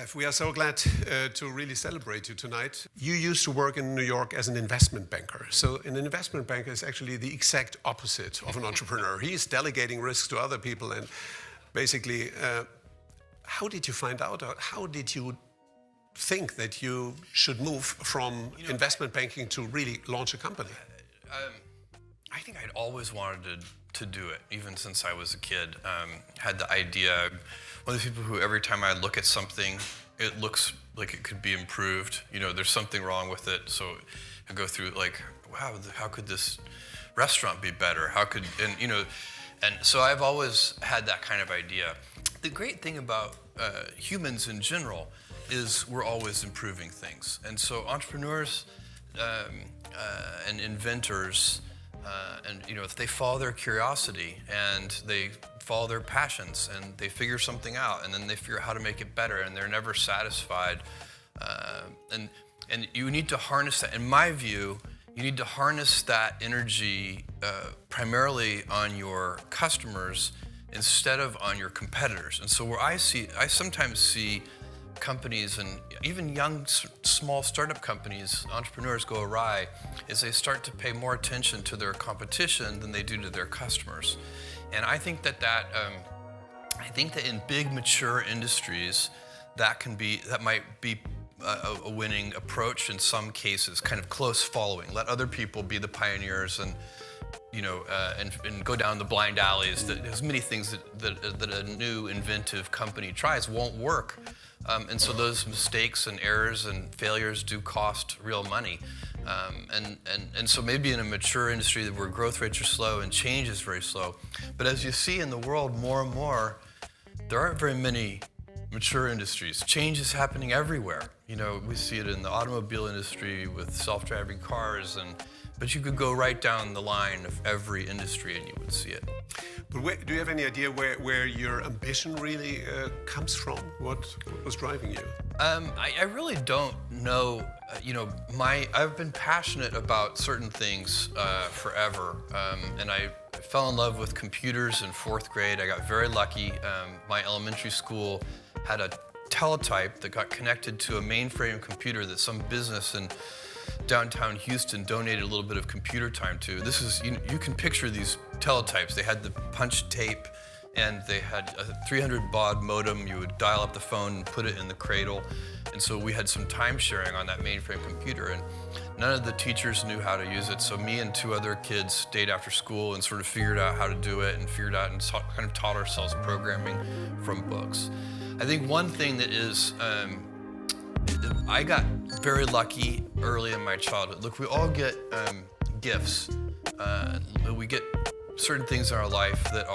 Jeff, we are so glad to really celebrate you tonight. You used to work in New York as an investment banker. So an investment banker is actually the exact opposite of an entrepreneur. He's delegating risks to other people. And basically, how did you find out? How did you think that you should move from investment banking to really launch a company? I think I'd always wanted to do it, even since I was a kid. Had the idea. One of the people who every time I look at something, it looks like it could be improved. There's something wrong with it. So I go through like, wow, how could this restaurant be better? And so I've always had that kind of idea. The great thing about humans in general is we're always improving things. And so entrepreneurs and inventors, if they follow their curiosity and they follow their passions and they figure something out and then they figure out how to make it better and they're never satisfied. And you need to harness that. In my view, you need to harness that energy primarily on your customers instead of on your competitors. And so I sometimes see companies and even young, small startup companies, entrepreneurs go awry is they start to pay more attention to their competition than they do to their customers. And I think that in big mature industries, that might be a winning approach in some cases, kind of close following. Let other people be the pioneers and go down the blind alleys. There's many things that a new inventive company tries won't work. And so those mistakes and errors and failures do cost real money. And so maybe in a mature industry where growth rates are slow and change is very slow. But as you see in the world more and more, there aren't very many mature industries. Change is happening everywhere. We see it in the automobile industry with self-driving cars, but you could go right down the line of every industry and you would see it. But do you have any idea where your ambition really comes from? What was driving you? I really don't know. I've been passionate about certain things forever, and I fell in love with computers in 4th grade. I got very lucky. My elementary school had a teletype that got connected to a mainframe computer that some business in downtown Houston donated a little bit of computer time to. This is, you can picture these teletypes. They had the punch tape and they had a 300 baud modem. You would dial up the phone and put it in the cradle. And so we had some time sharing on that mainframe computer, and none of the teachers knew how to use it. So me and 2 other kids stayed after school and sort of figured out how to do it and kind of taught ourselves programming from books. I think one thing that is, I got very lucky early in my childhood. Look, we all get gifts. We get certain things in our life that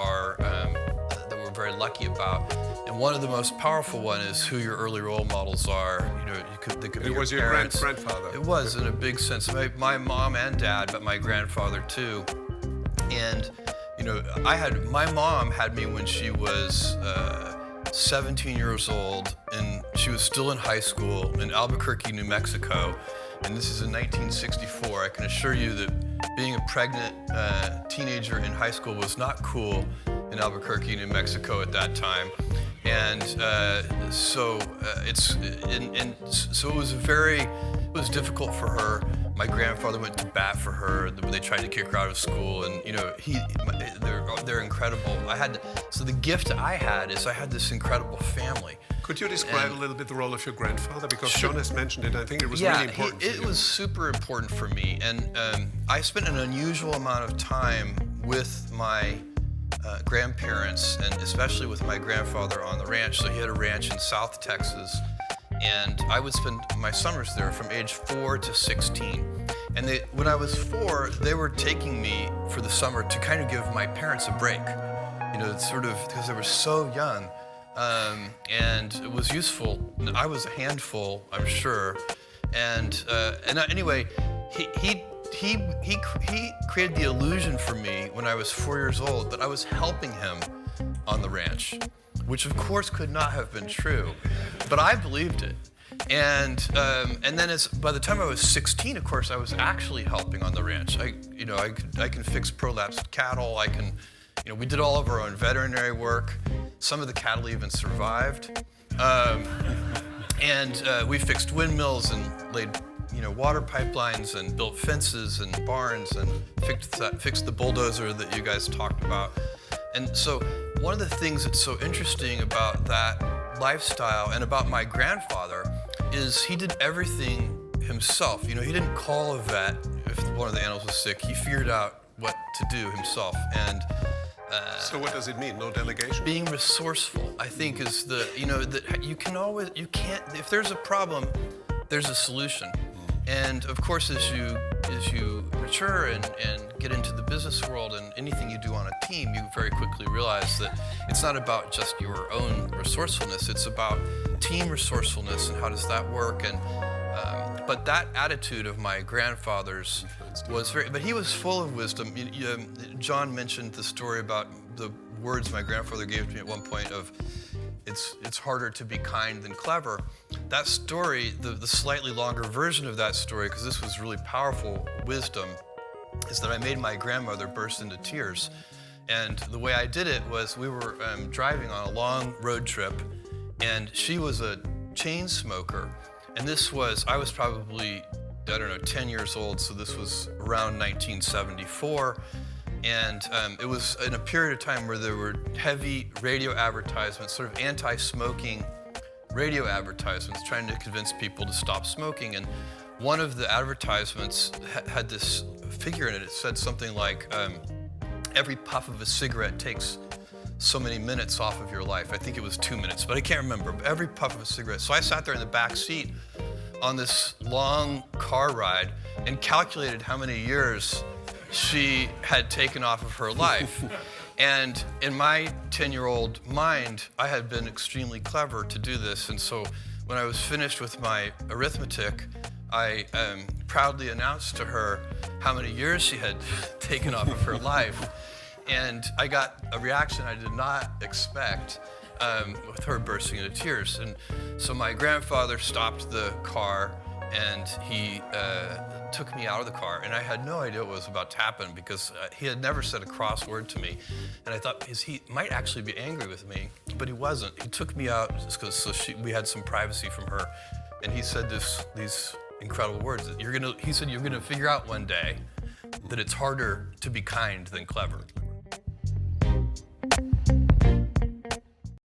we're very lucky about. And one of the most powerful one is who your early role models are. They could be your parents. grandfather. It was in a big sense. My mom and dad, but my grandfather too. And my mom had me when she was 17 years old, and she was still in high school in Albuquerque, New Mexico, and this is in 1964. I can assure you that being a pregnant teenager in high school was not cool in Albuquerque, New Mexico at that time, and so it was difficult for her. My grandfather went to bat for her. They tried to kick her out of school, and they're incredible. So the gift I had is I had this incredible family. Could you describe a little bit the role of your grandfather? Because John has mentioned it. I think it was really important. It was super important for me, and I spent an unusual amount of time with my grandparents, and especially with my grandfather on the ranch. So he had a ranch in South Texas. And I would spend my summers there from age 4 to 16. And when I was 4, they were taking me for the summer to kind of give my parents a break, sort of because they were so young. And it was useful. I was a handful, I'm sure. And anyway, he created the illusion for me when I was 4 years old that I was helping him on the ranch, which of course could not have been true, but I believed it. And then by the time I was 16, of course, I was actually helping on the ranch. I can fix prolapsed cattle. We did all of our own veterinary work. Some of the cattle even survived. And we fixed windmills and laid water pipelines and built fences and barns and fixed the bulldozer that you guys talked about. And so one of the things that's so interesting about that lifestyle and about my grandfather is he did everything himself. He didn't call a vet if one of the animals was sick. He figured out what to do himself. And so what does it mean? No delegation? being resourceful, I think, is that you can't, if there's a problem, there's a solution. And of course, as you mature and get into the business world and anything you do on a team, you very quickly realize that it's not about just your own resourcefulness, it's about team resourcefulness and how does that work. And but that attitude of my grandfather's was but he was full of wisdom. John mentioned the story about the words my grandfather gave to me at one point of, it's harder to be kind than clever. That story, the slightly longer version of that story, because this was really powerful wisdom, is that I made my grandmother burst into tears. And the way I did it was we were driving on a long road trip, and she was a chain smoker. And I was probably, 10 years old, so this was around 1974. And it was in a period of time where there were heavy radio advertisements, sort of anti-smoking radio advertisements, trying to convince people to stop smoking. And one of the advertisements had this figure in it. It said something like, every puff of a cigarette takes so many minutes off of your life. I think it was 2 minutes, but I can't remember. Every puff of a cigarette. So I sat there in the back seat on this long car ride and calculated how many years she had taken off of her life. And in my 10-year-old mind, I had been extremely clever to do this. And so when I was finished with my arithmetic, I proudly announced to her how many years she had taken off of her life. And I got a reaction I did not expect, with her bursting into tears. And so my grandfather stopped the car and he took me out of the car, and I had no idea what was about to happen because he had never said a cross word to me. And I thought, he might actually be angry with me, but he wasn't. He took me out just because we had some privacy from her, and he said these incredible words. He said, you're gonna figure out one day that it's harder to be kind than clever.